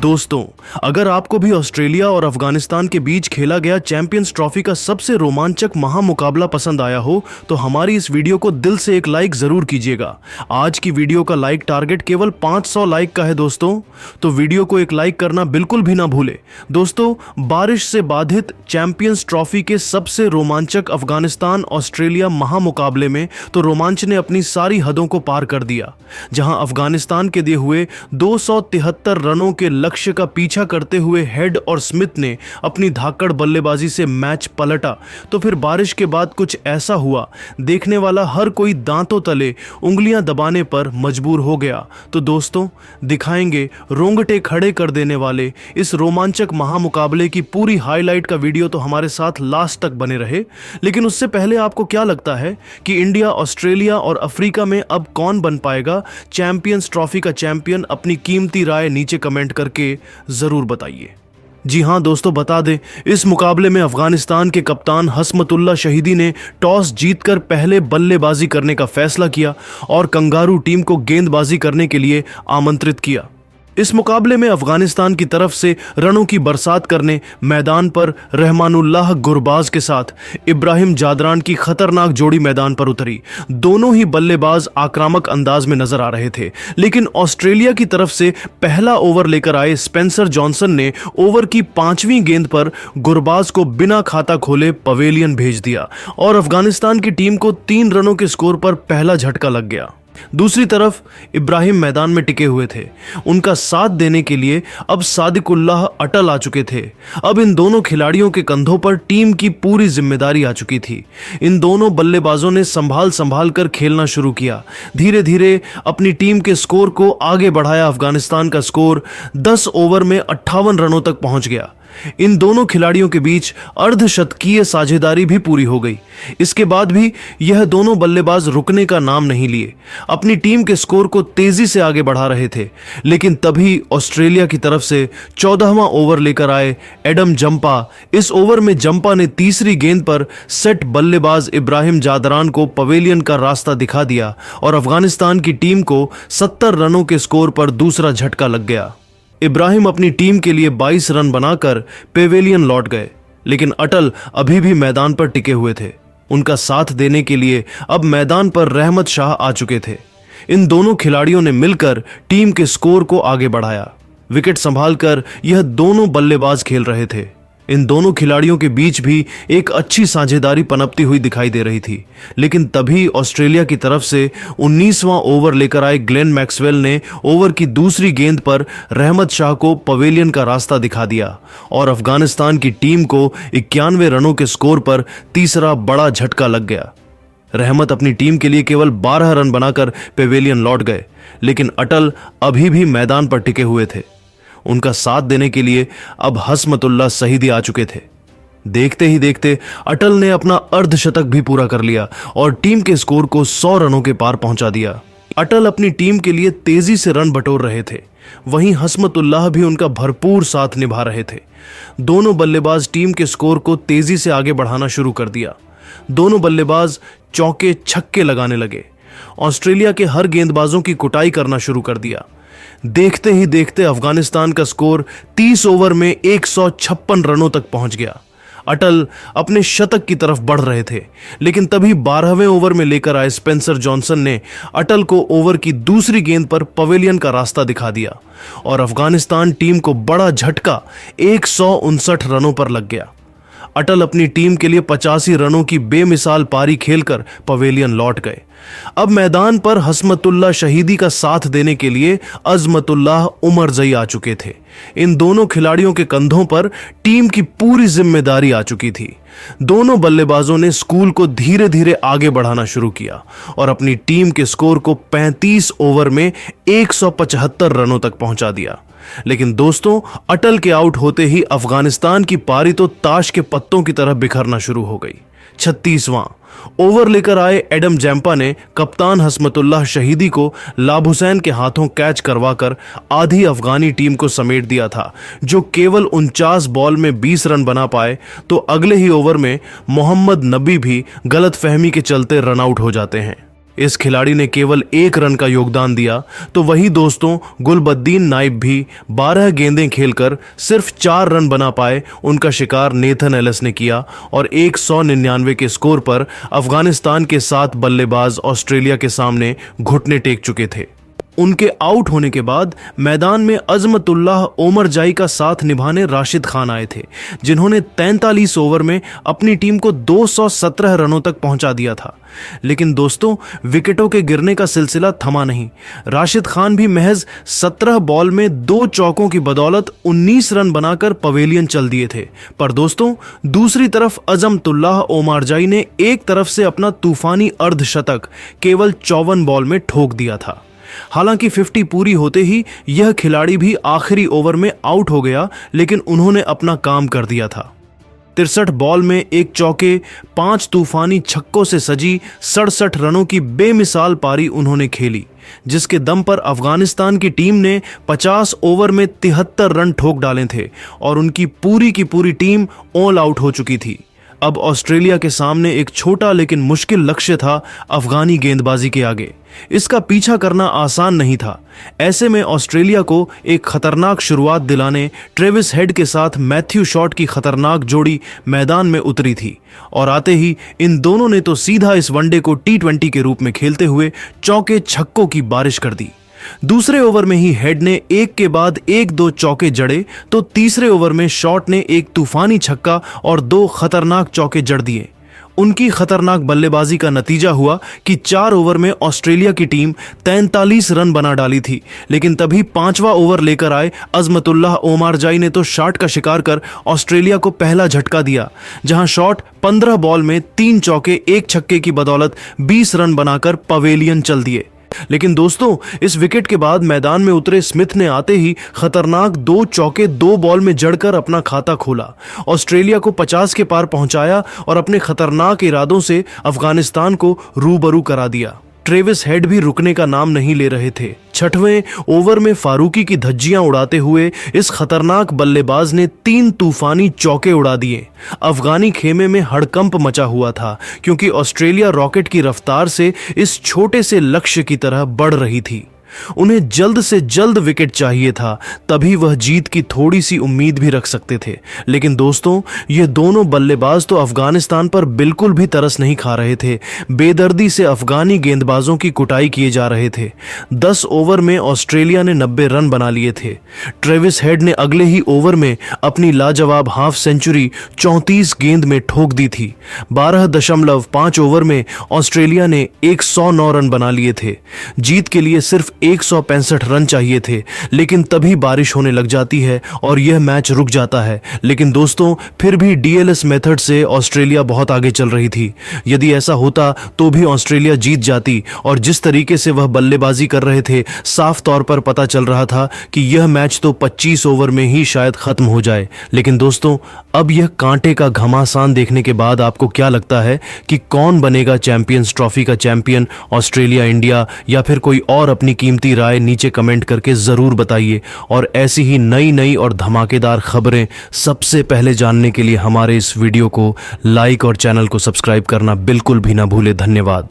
दोस्तों, अगर आपको भी ऑस्ट्रेलिया और अफगानिस्तान के बीच खेला गया चैंपियंस ट्रॉफी का सबसे रोमांचक महामुकाबला पसंद आया हो तो हमारी इस वीडियो को दिल से एक लाइक जरूर कीजिएगा। आज की वीडियो का लाइक टारगेट केवल 500 लाइक का है दोस्तों, तो वीडियो को एक लाइक करना बिल्कुल भी ना भूले। दोस्तों, बारिश से बाधित चैंपियंस ट्रॉफी के सबसे रोमांचक अफगानिस्तान ऑस्ट्रेलिया महामुकाबले में तो रोमांच ने अपनी सारी हदों को पार कर दिया। जहां अफगानिस्तान के दिए हुए 273 रनों के लक्ष्य का पीछा करते हुए हेड और स्मिथ ने अपनी धाकड़ बल्लेबाजी से मैच पलटा, तो फिर बारिश के बाद कुछ ऐसा हुआ देखने वाला हर कोई दांतों तले उंगलियां दबाने पर मजबूर हो गया। तो दोस्तों, दिखाएंगे रोंगटे खड़े कर देने वाले इस रोमांचक महामुकाबले की पूरी हाईलाइट का वीडियो, तो हमारे साथ लास्ट तक बने रहे। लेकिन उससे पहले आपको क्या लगता है कि इंडिया, ऑस्ट्रेलिया और अफ्रीका में अब कौन बन पाएगा चैंपियंस ट्रॉफी का चैंपियन? अपनी कीमती राय नीचे कमेंट करके जरूर बताइए। जी हां दोस्तों, बता दें, इस मुकाबले में अफगानिस्तान के कप्तान हस्मतुल्लाह शहीदी ने टॉस जीतकर पहले बल्लेबाजी करने का फैसला किया और कंगारू टीम को गेंदबाजी करने के लिए आमंत्रित किया। इस मुकाबले में अफगानिस्तान की तरफ से रनों की बरसात करने मैदान पर रहमानुल्लाह गुरबाज के साथ इब्राहिम जादरान की खतरनाक जोड़ी मैदान पर उतरी। दोनों ही बल्लेबाज आक्रामक अंदाज में नजर आ रहे थे, लेकिन ऑस्ट्रेलिया की तरफ से पहला ओवर लेकर आए स्पेंसर जॉनसन ने ओवर की 5वीं गेंद पर गुरबाज को बिना खाता खोले पवेलियन भेज दिया और अफगानिस्तान की टीम को 3 रनों के स्कोर पर पहला झटका लग गया। दूसरी तरफ इब्राहिम मैदान में टिके हुए थे। उनका साथ देने के लिए अब सादिकुल्लाह अटल आ चुके थे। अब इन दोनों खिलाड़ियों के कंधों पर टीम की पूरी जिम्मेदारी आ चुकी थी। इन दोनों बल्लेबाजों ने संभाल कर खेलना शुरू किया। धीरे धीरे अपनी टीम के स्कोर को आगे बढ़ाया। अफगानिस्तान का स्कोर 10 ओवर में 58 रनों तक पहुंच गया। इन दोनों खिलाड़ियों के बीच अर्धशतकीय साझेदारी भी पूरी हो गई। इसके बाद भी यह दोनों बल्लेबाज रुकने का नाम नहीं लिए, अपनी टीम के स्कोर को तेजी से आगे बढ़ा रहे थे। लेकिन तभी ऑस्ट्रेलिया की तरफ से 14वां ओवर लेकर आए एडम जंपा। इस ओवर में जंपा ने तीसरी गेंद पर सेट बल्लेबाज इब्राहिम जादरान को पवेलियन का रास्ता दिखा दिया और अफगानिस्तान की टीम को 70 रनों के स्कोर पर दूसरा झटका लग गया। इब्राहिम अपनी टीम के लिए 22 रन बनाकर पेवेलियन लौट गए, लेकिन अटल अभी भी मैदान पर टिके हुए थे। उनका साथ देने के लिए अब मैदान पर रहमत शाह आ चुके थे। इन दोनों खिलाड़ियों ने मिलकर टीम के स्कोर को आगे बढ़ाया। विकेट संभालकर यह दोनों बल्लेबाज खेल रहे थे। इन दोनों खिलाड़ियों के बीच भी एक अच्छी साझेदारी पनपती हुई दिखाई दे रही थी। लेकिन तभी ऑस्ट्रेलिया की तरफ से 19वां ओवर लेकर आए ग्लेन मैक्सवेल ने ओवर की दूसरी गेंद पर रहमत शाह को पवेलियन का रास्ता दिखा दिया और अफगानिस्तान की टीम को 91 रनों के स्कोर पर तीसरा बड़ा झटका लग गया। रहमत अपनी टीम के लिए केवल 12 रन बनाकर पेवेलियन लौट गए, लेकिन अटल अभी भी मैदान पर टिके हुए थे। उनका साथ देने के लिए अब हस्मतुल्लाह शहीदी आ चुके थे। देखते ही देखते अटल ने अपना अर्धशतक भी पूरा कर लिया और टीम के स्कोर को 100 रनों के पार पहुंचा दिया। अटल अपनी टीम के लिए तेजी से रन बटोर रहे थे, वहीं हस्मतुल्लाह भी उनका भरपूर साथ निभा रहे थे। दोनों बल्लेबाज टीम के स्कोर को तेजी से आगे बढ़ाना शुरू कर दिया। दोनों बल्लेबाज चौके छक्के लगाने लगे। ऑस्ट्रेलिया के हर गेंदबाजों की कुटाई करना शुरू कर दिया। देखते ही देखते अफगानिस्तान का स्कोर 30 ओवर में 156 रनों तक पहुंच गया। अटल अपने शतक की तरफ बढ़ रहे थे, लेकिन तभी 12वें ओवर में लेकर आए स्पेंसर जॉनसन ने अटल को ओवर की दूसरी गेंद पर पवेलियन का रास्ता दिखा दिया और अफगानिस्तान टीम को बड़ा झटका 159 रनों पर लग गया। अटल अपनी टीम के लिए 85 रनों की बेमिसाल पारी खेलकर पवेलियन लौट गए। अब मैदान पर हस्मतुल्लाह शहीदी का साथ देने के लिए अजमतुल्लाह उमरजई आ चुके थे। इन दोनों खिलाड़ियों के कंधों पर टीम की पूरी जिम्मेदारी आ चुकी थी। दोनों बल्लेबाजों ने स्कूल को धीरे धीरे आगे बढ़ाना शुरू किया और अपनी टीम के स्कोर को 35 ओवर में 175 रनों तक पहुंचा दिया। लेकिन दोस्तों, अटल के आउट होते ही अफगानिस्तान की पारी तो ताश के पत्तों की तरह बिखरना शुरू हो गई। 36वां ओवर लेकर आए एडम जैम्पा ने कप्तान हस्मतुल्लाह शहीदी को लाभ हुसैन के हाथों कैच करवाकर आधी अफगानी टीम को समेट दिया था, जो केवल 49 बॉल में 20 रन बना पाए। तो अगले ही ओवर में मोहम्मद नबी भी गलतफहमी के चलते रन आउट हो जाते हैं। इस खिलाड़ी ने केवल 1 रन का योगदान दिया, तो वही दोस्तों गुलबद्दीन नाइब भी 12 गेंदें खेलकर सिर्फ 4 रन बना पाए। उनका शिकार नेथन एलिस ने किया और 199 के स्कोर पर अफगानिस्तान के 7 बल्लेबाज ऑस्ट्रेलिया के सामने घुटने टेक चुके थे। उनके आउट होने के बाद मैदान में अजमतुल्लाह ओमरजाई का साथ निभाने राशिद खान आए थे, जिन्होंने 43 ओवर में अपनी टीम को 217 रनों तक पहुंचा दिया था। लेकिन दोस्तों विकेटों के गिरने का सिलसिला थमा नहीं। राशिद खान भी महज 17 बॉल में 2 चौकों की बदौलत 19 रन बनाकर पवेलियन चल दिए थे। पर दोस्तों दूसरी तरफ अजमतुल्लाह ओमरजाई ने एक तरफ से अपना तूफानी अर्धशतक केवल 54 बॉल में ठोक दिया था। हालांकि 50 पूरी होते ही यह खिलाड़ी भी आखिरी ओवर में आउट हो गया, लेकिन उन्होंने अपना काम कर दिया था। 63 बॉल में 1 चौके, 5 तूफानी छक्कों से सजी 67 रनों की बेमिसाल पारी उन्होंने खेली, जिसके दम पर अफगानिस्तान की टीम ने 50 ओवर में 73 रन ठोक डाले थे और उनकी पूरी की पूरी टीम ऑल आउट हो चुकी थी। अब ऑस्ट्रेलिया के सामने एक छोटा लेकिन मुश्किल लक्ष्य था अफगानी गेंदबाजी के आगे। इसका पीछा करना आसान नहीं था। ऐसे में ऑस्ट्रेलिया को एक खतरनाक शुरुआत दिलाने ट्रेविस हेड के साथ मैथ्यू शॉट की खतरनाक जोड़ी मैदान में उतरी थी और आते ही इन दोनों ने तो सीधा इस वनडे को T20 के रूप में खेलते हुए चौके छक्कों की बारिश कर दी। दूसरे ओवर में ही हेड ने एक के बाद एक 2 चौके जड़े, तो तीसरे ओवर में शॉट ने एक तूफानी छक्का और 2 खतरनाक चौके जड़ दिए। उनकी खतरनाक बल्लेबाजी का नतीजा हुआ कि 4 ओवर में ऑस्ट्रेलिया की टीम 43 रन बना डाली थी, लेकिन तभी 5वां ओवर लेकर आए अजमतुल्लाह ओमरजाई ने तो शॉट का शिकार कर ऑस्ट्रेलिया को पहला झटका दिया, जहां शॉट 15 बॉल में 3 चौके 1 छक्के की बदौलत 20 रन बनाकर पवेलियन चल दिए। लेकिन दोस्तों इस विकेट के बाद मैदान में उतरे स्मिथ ने आते ही खतरनाक 2 चौके 2 बॉल में जड़कर अपना खाता खोला, ऑस्ट्रेलिया को 50 के पार पहुंचाया और अपने खतरनाक इरादों से अफगानिस्तान को रूबरू करा दिया। ट्रेविस हेड भी रुकने का नाम नहीं ले रहे थे। 6वें ओवर में फारूकी की धज्जियां उड़ाते हुए इस खतरनाक बल्लेबाज ने 3 तूफानी चौके उड़ा दिए। अफगानी खेमे में हड़कंप मचा हुआ था, क्योंकि ऑस्ट्रेलिया रॉकेट की रफ्तार से इस छोटे से लक्ष्य की तरह बढ़ रही थी। उन्हें जल्द से जल्द विकेट चाहिए था, तभी वह जीत की थोड़ी सी उम्मीद भी रख सकते थे। लेकिन दोस्तों ये दोनों बल्लेबाज तो अफगानिस्तान पर बिल्कुल भी तरस नहीं खा रहे थे। बेदर्दी से अफगानी गेंदबाजों की कुटाई किए जा रहे थे। 10 ओवर में ऑस्ट्रेलिया ने 90 रन बना लिए थे। ट्रेविस हेड ने अगले ही ओवर में अपनी लाजवाब हाफ सेंचुरी 34 गेंद में ठोक दी थी। 12.5 ओवर में ऑस्ट्रेलिया ने 109 रन बना लिए थे। जीत के लिए सिर्फ 165 रन चाहिए थे, लेकिन तभी बारिश होने लग जाती है और यह मैच रुक जाता है। लेकिन दोस्तों फिर भी डीएलएस मेथड से ऑस्ट्रेलिया बहुत आगे चल रही थी। यदि ऐसा होता तो भी ऑस्ट्रेलिया जीत जाती, और जिस तरीके से वह बल्लेबाजी कर रहे थे साफ तौर पर पता चल रहा था कि यह मैच तो 25 ओवर में ही शायद खत्म हो जाए। लेकिन दोस्तों अब यह कांटे का घमासान देखने के बाद आपको क्या लगता है कि कौन बनेगा चैंपियंस ट्रॉफी का चैंपियन, ऑस्ट्रेलिया, इंडिया या फिर कोई और? अपनी कीमती राय नीचे कमेंट करके जरूर बताइए, और ऐसी ही नई और धमाकेदार खबरें सबसे पहले जानने के लिए हमारे इस वीडियो को लाइक और चैनल को सब्सक्राइब करना बिल्कुल भी ना भूले। धन्यवाद।